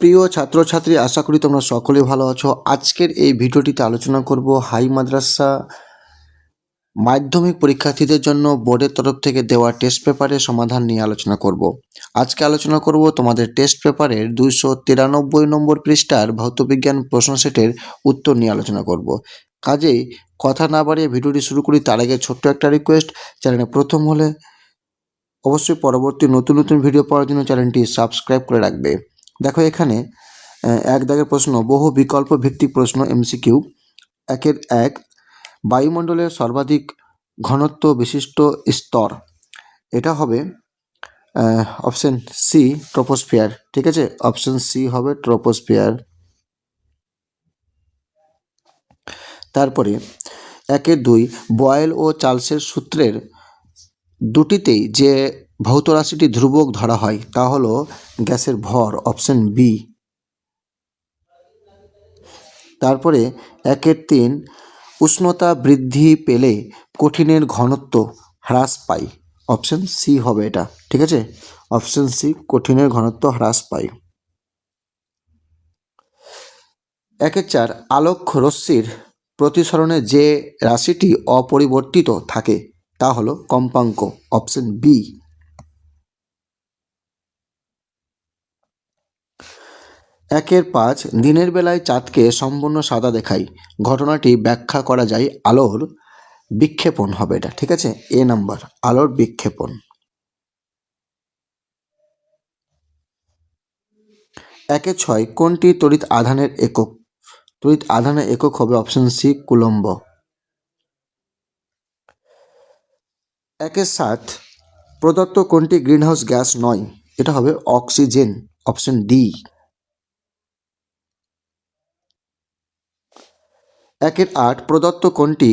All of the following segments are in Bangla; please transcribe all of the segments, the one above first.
প্রিয় ছাত্রছাত্রী, আশা করি তোমরা সকলে ভালো আছো। আজকের এই ভিডিওটিতে আলোচনা করব হাই মাদ্রাসা মাধ্যমিক পরীক্ষার্থীদের জন্য বোর্ডের তরফ থেকে দেওয়া টেস্ট পেপারের সমাধান নিয়ে আলোচনা করব। আজকে আলোচনা করব তোমাদের টেস্ট পেপারের 293 নম্বর পৃষ্ঠার ভৌতবিজ্ঞান প্রশ্ন সেটের উত্তর নিয়ে আলোচনা করব। কাজেই কথা না বাড়িয়ে ভিডিওটি শুরু করি। তার আগে ছোট্ট একটা রিকোয়েস্ট, চ্যানেলে প্রথম হলে অবশ্যই পরবর্তী নতুন নতুন ভিডিও পাওয়ার জন্য চ্যানেলটি সাবস্ক্রাইব করে রাখবে। দেখো এখানে এক দাগের প্রশ্ন, বহু বিকল্প ভিত্তিক প্রশ্ন এমসিকিউ। একের এক, বায়ুমণ্ডলের সর্বাধিক ঘনত্ব বিশিষ্ট স্তর। এটা হবে অপশন সি, ট্রপোস্ফিয়ার। ঠিক আছে, অপশন সি হবে ট্রপোস্ফিয়ার। তারপরে একের দুই, বয়েল ও চার্লসের সূত্রের দুটিতেই যে ভৌত রাশিটি ধ্রুবক ধরা হয় তা হলো গ্যাসের ভর, অপশন বি। তারপরে একের তিন, উষ্ণতা বৃদ্ধি পেলে কঠিনের ঘনত্ব হ্রাস পায়, অপশন সি হবে এটা। ঠিক আছে, অপশন সি, কঠিনের ঘনত্ব হ্রাস পায়। একের চার, আলোক রশ্মির প্রতিসরণে যে রাশিটি অপরিবর্তিত থাকে তা হলো কম্পাঙ্ক, অপশন বি। একের পাঁচ, দিনের বেলায় চাঁদকে সম্পূর্ণ সাদা দেখায়, ঘটনাটি ব্যাখ্যা করা যায় আলোর বিক্ষেপণ হবে এটা। ঠিক আছে, এ নাম্বার, আলোর বিক্ষেপণ। একের ছয়, কোনটি তড়িৎ আধানের একক? তড়িৎ আধানের একক হবে অপশন সি, কুলম্ব। একের সাত, প্রদত্ত কোনটি গ্রিনহাউস গ্যাস নয়? এটা হবে অক্সিজেন, অপশন ডি। একের আট, প্রদত্ত কোনটি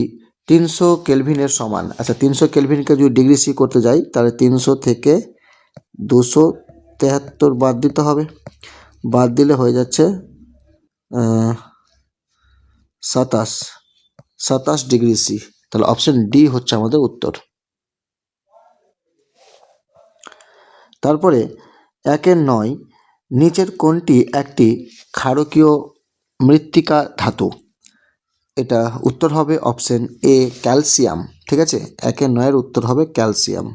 300 কেলভিনের সমান? আচ্ছা, 300 কেলভিনকে যদি ডিগ্রি সি করতে যাই তাহলে 300 থেকে 273 বাদ দিতে হবে। বাদ দিলে হয়ে যাচ্ছে 27 ডিগ্রি সি। তাহলে অপশন ডি হচ্ছে আমাদের উত্তর। তারপরে একের নয়, নিচের কোনটি একটি ক্ষারকীয় মৃত্তিকা ধাতু? এটা উত্তর হবে অপশন এ, ক্যালসিয়াম। ঠিক আছে, একের নয়ের উত্তর হবে ক্যালসিয়াম।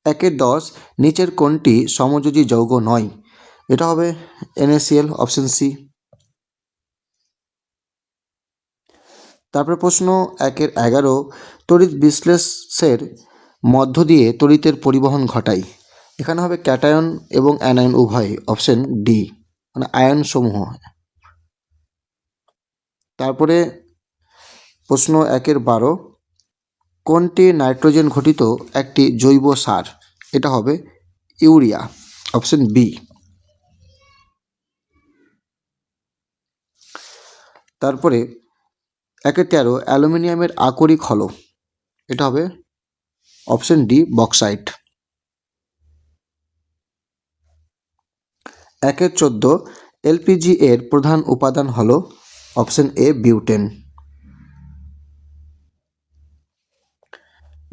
একের দশ, নিচের কোনটি সমযোজী যৌগ নয়? এটা হবে NaCl, অপশন সি। তারপরে প্রশ্ন একের 11, তড়িৎ বিশ্লেষের মধ্য দিয়ে তড়িতের পরিবহন ঘটায়। এখানে হবে ক্যাটায়ন এবং অ্যানায়ন উভয়, অপশন ডি, মানে আয়ন সমূহ। তারপরে প্রশ্ন একের 12, কোনটি নাইট্রোজেন ঘটিত একটি জৈব সার? এটা হবে ইউরিয়া, অপশন বি। তারপরে একের 13, অ্যালুমিনিয়ামের আকরিক হলো। এটা হবে অপশন ডি, বক্সাইট। একের 14, এলপিজি এর প্রধান উপাদান হলো অপশন এ, বিউটেন।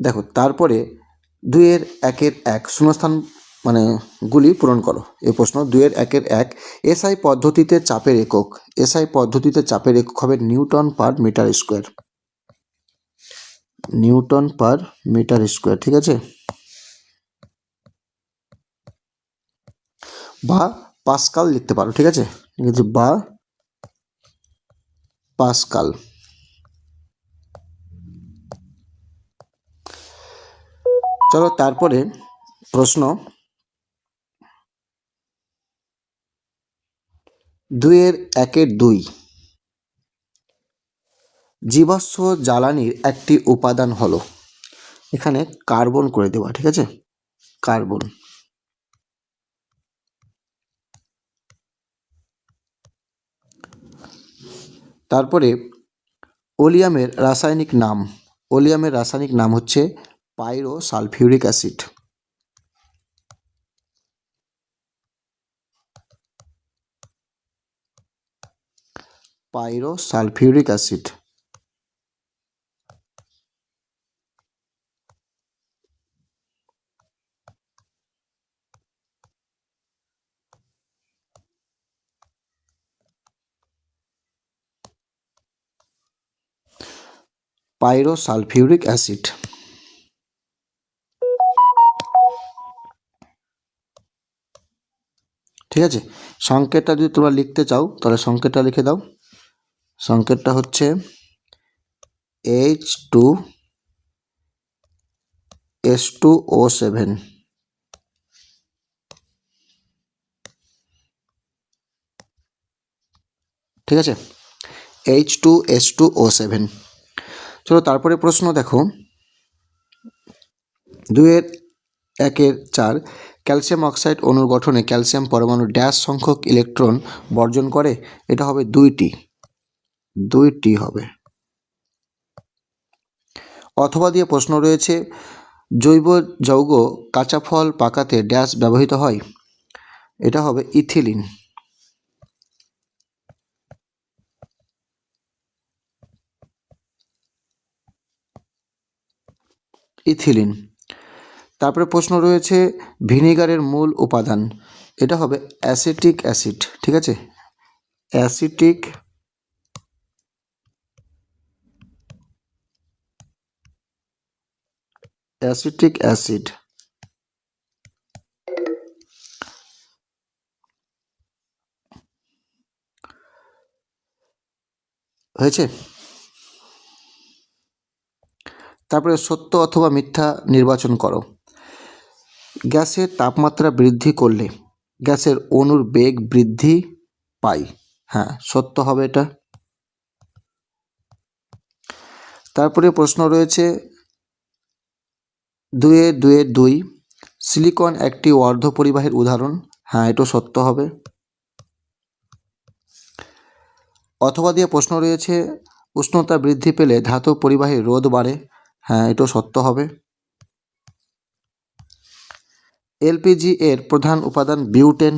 দেখো তারপরে দুইয়ের একের এক শূন্যস্থান মানে গুলি পূরণ করো। এই প্রশ্ন 2-এর 1-এর 1, এসআই পদ্ধতিতে চাপের একক। এসআই পদ্ধতিতে চাপের একক হবে newton per metre square, newton per metre square. ঠিক আছে, বা পাস্কাল লিখতে পারো। ঠিক আছে, বা পাস্কাল। চলো তারপরে প্রশ্ন 2-এর 1-এর 2, জীবাশ্ম জ্বালানির একটি উপাদান হলো। এখানে কার্বন করে দেওয়া। ঠিক আছে, কার্বন। তারপরে ওলিয়ামের রাসায়নিক নাম। ওলিয়ামের রাসায়নিক নাম হচ্ছে পাইরো sulphuric acid. পাইরো sulphuric acid. পাইরোসালফিউরিক acid. ঠিক আছে, সংকেতটা যদি তোমরা লিখতে চাও তাহলে সংকেতটা লিখে দাও। সংকেতটা হচ্ছে H2S2O7। ঠিক আছে, H2S2O7। চলো তারপরে প্রশ্ন দেখো, 2-1-4 ক্যালসিয়াম অক্সাইড অণুর গঠনে ক্যালসিয়াম পরমাণু ড্যাশ সংখ্যক ইলেকট্রন বর্জন করে? এটা হবে 2টি হবে। অথবা দিয়ে প্রশ্ন রয়েছে, জৈব যৌগ কাঁচা ফল পাকাতে ড্যাশ ব্যবহৃত হয়? এটা হবে ইথিলিন। ইথিলিন। তারপরে প্রশ্ন রয়েছে, ভিনিগারের মূল উপাদান? এটা হবে অ্যাসিটিক অ্যাসিড। ঠিক আছে, অ্যাসিটিক অ্যাসিড। হয়েছে। তারপরে সত্য অথবা মিথ্যা নির্বাচন করো। গ্যাসের তাপমাত্রা বৃদ্ধি করলে গ্যাসের অণুর বেগ বৃদ্ধি পায়? হ্যাঁ, সত্য হবে এটা। তারপরে প্রশ্ন রয়েছে 2-2 সিলিকন একটি অর্ধপরিবাহীর উদাহরণ? হ্যাঁ, এটা সত্য হবে। অথবা দিয়ে প্রশ্ন রয়েছে, উষ্ণতা বৃদ্ধি পেলে ধাতব পরিবাহীর রোধ বাড়ে? হ্যাঁ, এটা সত্য হবে। এলপিজি এর প্রধান উপাদান বিউটেন?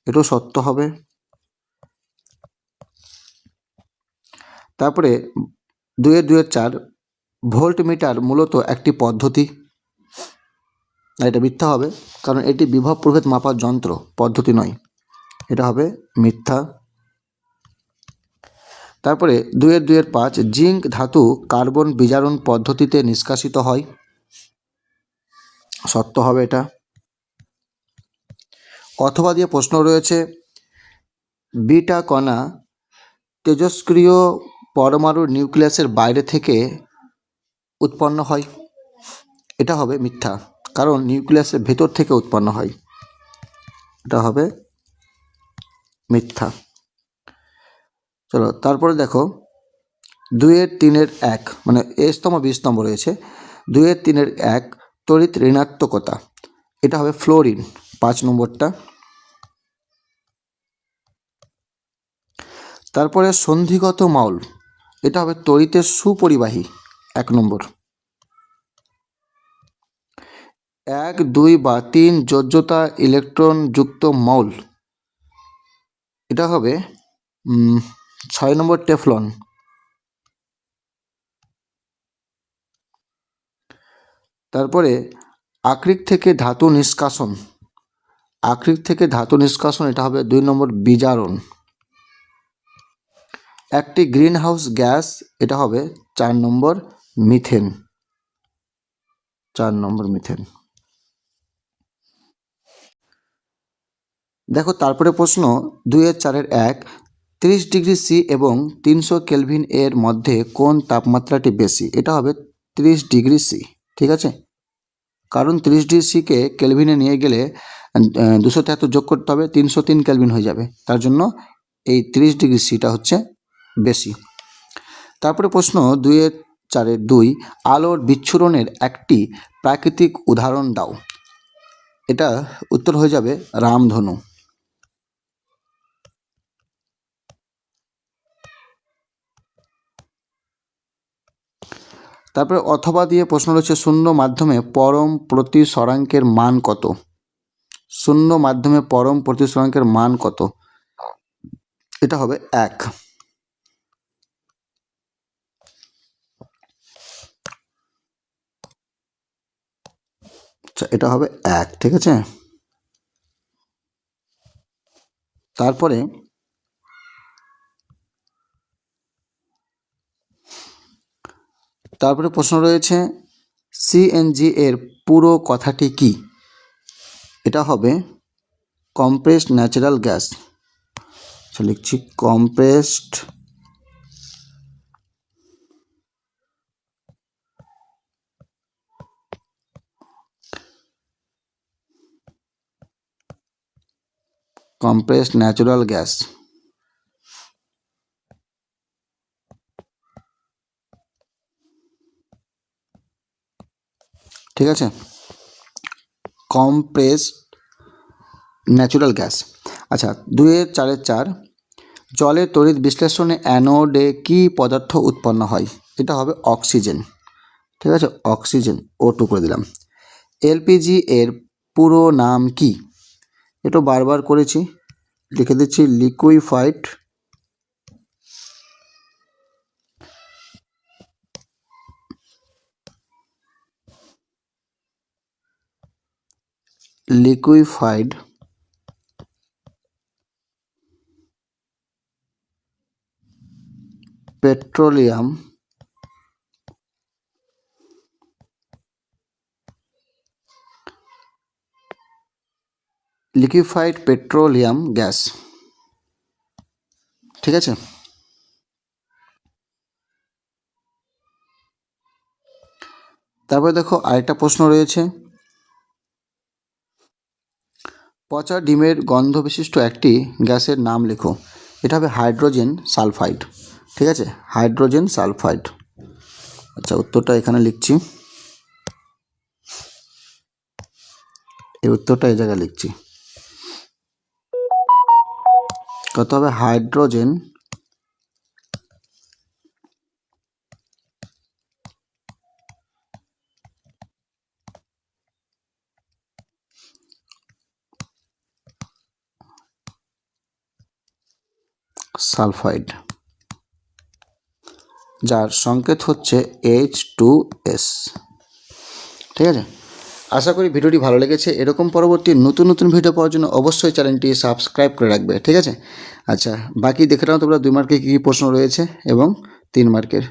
এটাও সত্য হবে। তারপরে 2-4 ভোল্টমিটার মূলত একটি পদ্ধতি? এটা মিথ্যা হবে, কারণ এটি বিভব প্রভেদ মাপার যন্ত্র, পদ্ধতি নয়। এটা হবে মিথ্যা। তারপরে 2-5 জিঙ্ক ধাতু কার্বন বিজারণ পদ্ধতিতে নিষ্কাশিত হয়? সত্য হবে এটা। অথবা দিয়ে প্রশ্ন রয়েছে, বিটা কণা তেজস্ক্রিয় পরমাণুর নিউক্লিয়াসের বাইরে থেকে উৎপন্ন হয়? এটা হবে মিথ্যা, কারণ নিউক্লিয়াসের ভেতর থেকে উৎপন্ন হয়। এটা হবে মিথ্যা। চলো তারপরে দেখো, 2-3 মানে A স্তম্ভ B স্তম্ভ রয়েছে। 2-3 তড়িৎ ঋণাত্মকতা? এটা হবে ফ্লোরিন, 5 নম্বরটা। তারপরে সন্ধিগত মাউল? এটা হবে তড়িতের সুপরিবাহী, 1 নম্বর। 1, 2 বা 3 যোজ্যতা ইলেকট্রন যুক্ত মাউল? এটা হবে 6 নম্বর টেফলন। তারপরে আকরিক থেকে ধাতু নিষ্কাশন? এটা হবে 2 নম্বর বিজারণ। একটি গ্রিন হাউস গ্যাস? এটা হবে 4 নম্বর মিথেন। দেখো তারপরে প্রশ্ন 2-4 30 ডিগ্রি সি এবং 300 কেলভিন এর মধ্যে কোন তাপমাত্রাটি বেশি? এটা হবে 30 ডিগ্রি সি। ঠিক আছে, কারণ 30 ডিগ্রি সিকে কেলভিনে নিয়ে গেলে 273 যোগ করতে হবে, 303 কেলভিন হয়ে যাবে। তার জন্য এই 30 ডিগ্রি সিটা হচ্ছে বেশি। তারপরে প্রশ্ন 2-4 আলোর বিচ্ছুরণের একটি প্রাকৃতিক উদাহরণ দাও? এটা উত্তর হয়ে যাবে রামধনু। তারপরে অথবা দিয়ে প্রশ্ন রয়েছে, শূন্য মাধ্যমে পরম প্রতিসরাঙ্কের মান কত? এটা হবে 1। এটা হবে 1। ঠিক আছে, তারপরে তারপরে প্রশ্ন রয়েছে সিএনজি এর পুরো কথাটি কি? এটা হবে কম্প্রেসড ন্যাচারাল গ্যাস। লিখছি কম্প্রেসড ন্যাচারাল গ্যাস। ঠিক আছে, কম্প্রেসড ন্যাচারাল গ্যাস। আচ্ছা, 2-4 জলের তড়িৎ বিশ্লেষণে অ্যানোডে কি পদার্থ উৎপন্ন হয়? এটা হবে অক্সিজেন। ঠিক আছে, অক্সিজেন O2 করে দিলাম। এলপিজি এর পুরো নাম কি? এটা বারবার করেছি, লিখে দিচ্ছি লিকুইফাইড পেট্রোলিয়াম গ্যাস। ঠিক আছে, তারপরে দেখো আরেকটা প্রশ্ন রয়েছে, পচা ডিমের গন্ধ বিশিষ্ট একটি গ্যাসের নাম লেখো। এটা হবে হাইড্রোজেন সালফাইড। ঠিক আছে, হাইড্রোজেন সালফাইড। আচ্ছা, উত্তরটা এখানে লিখছি, এই উত্তরটা এই জায়গায় লিখছি। কত হবে? হাইড্রোজেন সালফাইড, যার সংকেত হচ্ছে H2S। ঠিক আছে, আশা করি ভিডিওটি ভালো লেগেছে। এরকম পরবর্তী নতুন নতুন ভিডিও পাওয়ার জন্য অবশ্যই চ্যানেলটি সাবস্ক্রাইব করে রাখবে। ঠিক আছে, আচ্ছা বাকি দেখে নাও তোমরা 2 মার্কের কী কী প্রশ্ন রয়েছে এবং 3 মার্কের।